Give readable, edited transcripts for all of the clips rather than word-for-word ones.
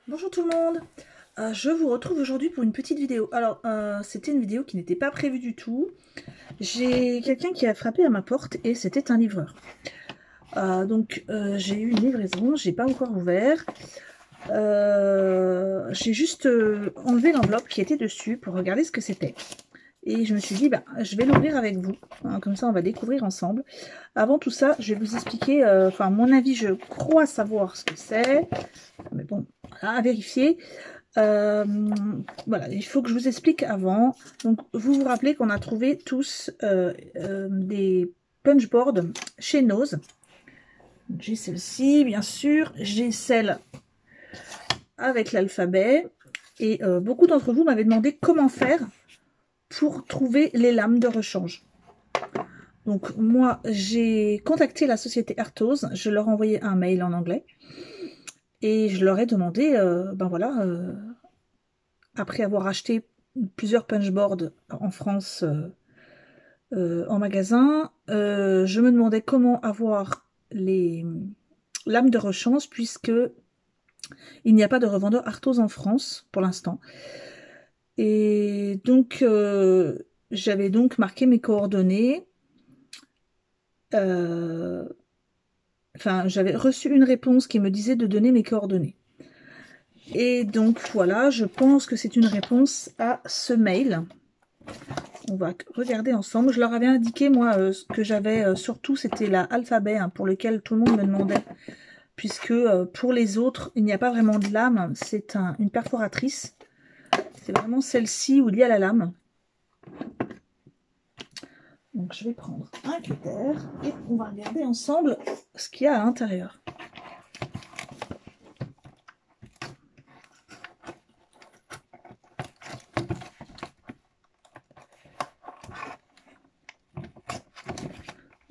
Bonjour tout le monde. Je vous retrouve aujourd'hui pour une petite vidéo. Alors, c'était une vidéo qui n'était pas prévue du tout. J'ai quelqu'un qui a frappé à ma porte et c'était un livreur. J'ai eu une livraison, j'ai pas encore ouvert. J'ai juste enlevé l'enveloppe qui était dessus pour regarder ce que c'était. Et je me suis dit, bah, je vais l'ouvrir avec vous. Hein, comme ça, on va découvrir ensemble. Avant tout ça, je vais vous expliquer, mon avis, je crois savoir ce que c'est. Mais bon, à vérifier. Euh, voilà, il faut que je vous explique avant. Donc, vous vous rappelez qu'on a trouvé tous des punchboards chez Nose. J'ai celle-ci, bien sûr. J'ai celle avec l'alphabet. Et beaucoup d'entre vous m'avaient demandé comment faire pour trouver les lames de rechange. Donc, moi, j'ai contacté la société Arthos. Je leur ai envoyé un mail en anglais. Et je leur ai demandé, après avoir acheté plusieurs punchboards en France en magasin, je me demandais comment avoir les lames de rechange puisque il n'y a pas de revendeur Arthos en France pour l'instant. Et donc j'avais donc marqué mes coordonnées. J'avais reçu une réponse qui me disait de donner mes coordonnées. Et donc voilà, je pense que c'est une réponse à ce mail. On va regarder ensemble. Je leur avais indiqué, moi, ce que j'avais, surtout, c'était l'alphabet, hein, pour lequel tout le monde me demandait. Puisque pour les autres, il n'y a pas vraiment de lame. C'est une perforatrice. C'est vraiment celle-ci où il y a la lame. Donc, je vais prendre un cutter et on va regarder ensemble ce qu'il y a à l'intérieur.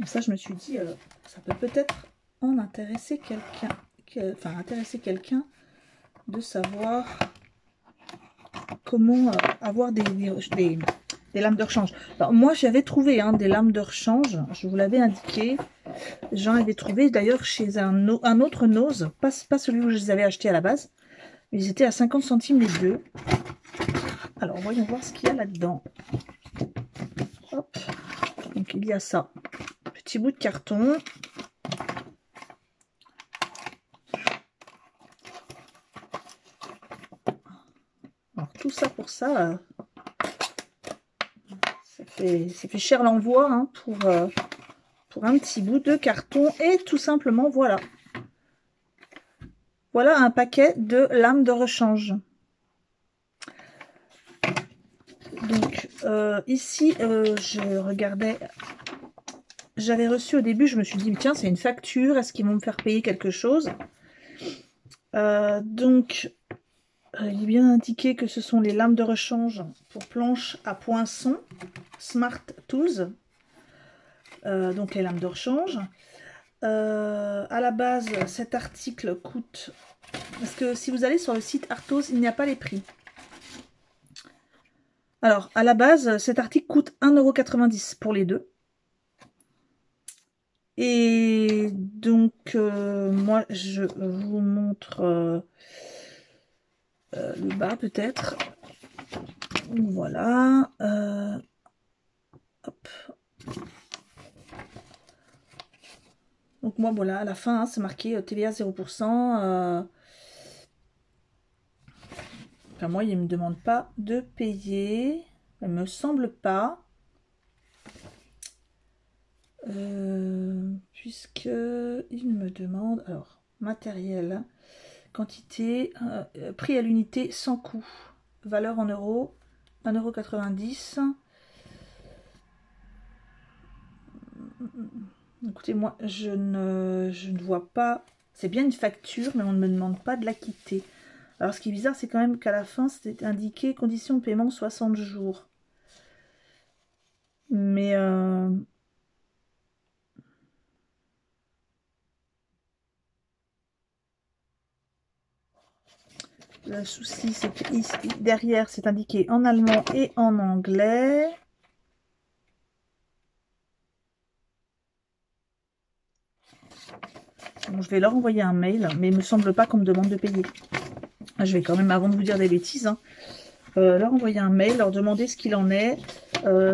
Ça, je me suis dit, ça peut peut-être en intéresser quelqu'un. Intéresser quelqu'un de savoir comment avoir des lames de rechange. Alors, moi, j'avais trouvé des lames de rechange. Je vous l'avais indiqué. J'en avais trouvé d'ailleurs chez un autre Nose. Pas celui où je les avais achetés à la base. Mais ils étaient à 50 centimes les deux. Alors, voyons voir ce qu'il y a là-dedans. Hop. Donc, il y a ça. Petit bout de carton. Alors, tout ça pour ça. Ça fait cher l'envoi pour un petit bout de carton. Et tout simplement, voilà. Voilà un paquet de lames de rechange. Donc, ici, je regardais. J'avais reçu au début, je me suis dit, tiens, c'est une facture. Est-ce qu'ils vont me faire payer quelque chose? Il est bien indiqué que ce sont les lames de rechange pour planche à poinçon. Smart Tools. Donc, les lames de rechange. À la base, cet article coûte... Parce que si vous allez sur le site Arthos, il n'y a pas les prix. Alors, à la base, cet article coûte 1,90 € pour les deux. Et donc, moi, je vous montre le bas peut-être. Voilà. Hop. Donc, moi, voilà, à la fin, c'est marqué TVA 0%. Enfin, moi, il ne me demande pas de payer. Il me semble pas. Puisque il me demande... Alors, matériel, quantité, prix à l'unité sans coût. Valeur en euros, 1,90 €. Écoutez, moi, je ne vois pas... C'est bien une facture, mais on ne me demande pas de l'acquitter. Alors, ce qui est bizarre, c'est quand même qu'à la fin, c'était indiqué condition de paiement 60 jours. Mais... le souci, c'est que ici, derrière, c'est indiqué en allemand et en anglais. Bon, je vais leur envoyer un mail, mais il ne me semble pas qu'on me demande de payer. Je vais quand même, avant de vous dire des bêtises, hein, leur envoyer un mail, leur demander ce qu'il en est,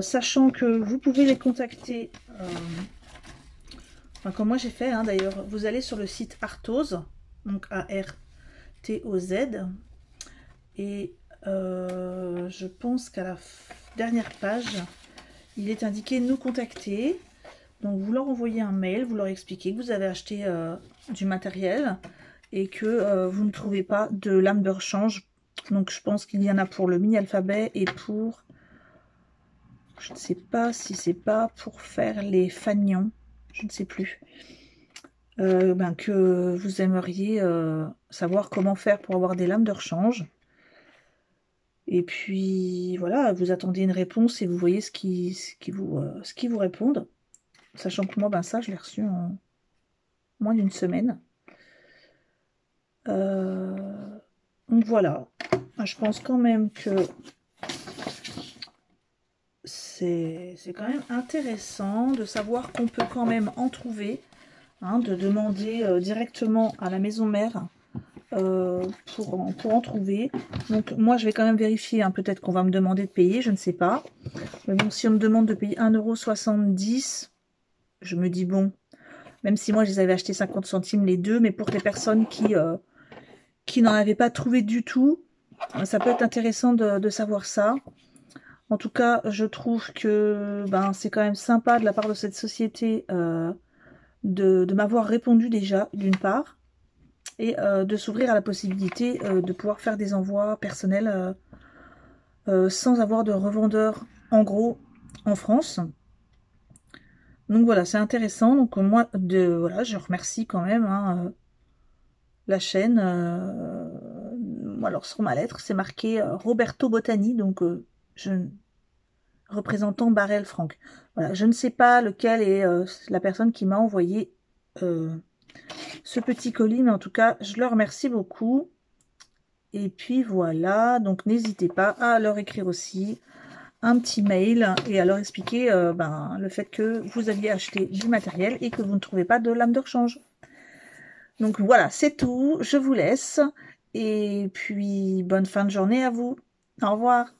sachant que vous pouvez les contacter, enfin, comme moi j'ai fait, hein, d'ailleurs, vous allez sur le site Arthoz, donc A-R-T-O-Z, et je pense qu'à la dernière page, il est indiqué nous contacter. Donc vous leur envoyez un mail, vous leur expliquez que vous avez acheté du matériel et que vous ne trouvez pas de lame de rechange. Donc je pense qu'il y en a pour le mini-alphabet et pour... Je ne sais pas si c'est pas pour faire les fanions. Je ne sais plus. Que vous aimeriez savoir comment faire pour avoir des lames de rechange. Et puis voilà, vous attendez une réponse et vous voyez ce qui vous répondent. Sachant que moi, ça, je l'ai reçu en moins d'une semaine. Donc voilà. Je pense quand même que c'est quand même intéressant de savoir qu'on peut quand même en trouver. Hein, de demander directement à la maison mère pour en trouver. Donc moi, je vais quand même vérifier. Hein, peut-être qu'on va me demander de payer, je ne sais pas. Mais bon, si on me demande de payer 1,70 €, je me dis bon... Même si moi, je les avais achetés 50 centimes les deux, mais pour les personnes qui n'en avaient pas trouvé du tout, ça peut être intéressant de savoir ça. En tout cas, je trouve que c'est quand même sympa de la part de cette société de m'avoir répondu déjà, d'une part, et de s'ouvrir à la possibilité de pouvoir faire des envois personnels sans avoir de revendeur en gros en France. Donc voilà, c'est intéressant. Donc moi, voilà, je remercie quand même la chaîne. Alors sur ma lettre, c'est marqué Roberto Botani, donc représentant Barrel Franck. Voilà, je ne sais pas lequel est la personne qui m'a envoyé ce petit colis, mais en tout cas, je leur remercie beaucoup. Et puis voilà, donc n'hésitez pas à leur écrire aussi un petit mail et à leur expliquer le fait que vous aviez acheté du matériel et que vous ne trouvez pas de lame de rechange. Donc voilà, c'est tout. Je vous laisse. Et puis, bonne fin de journée à vous. Au revoir.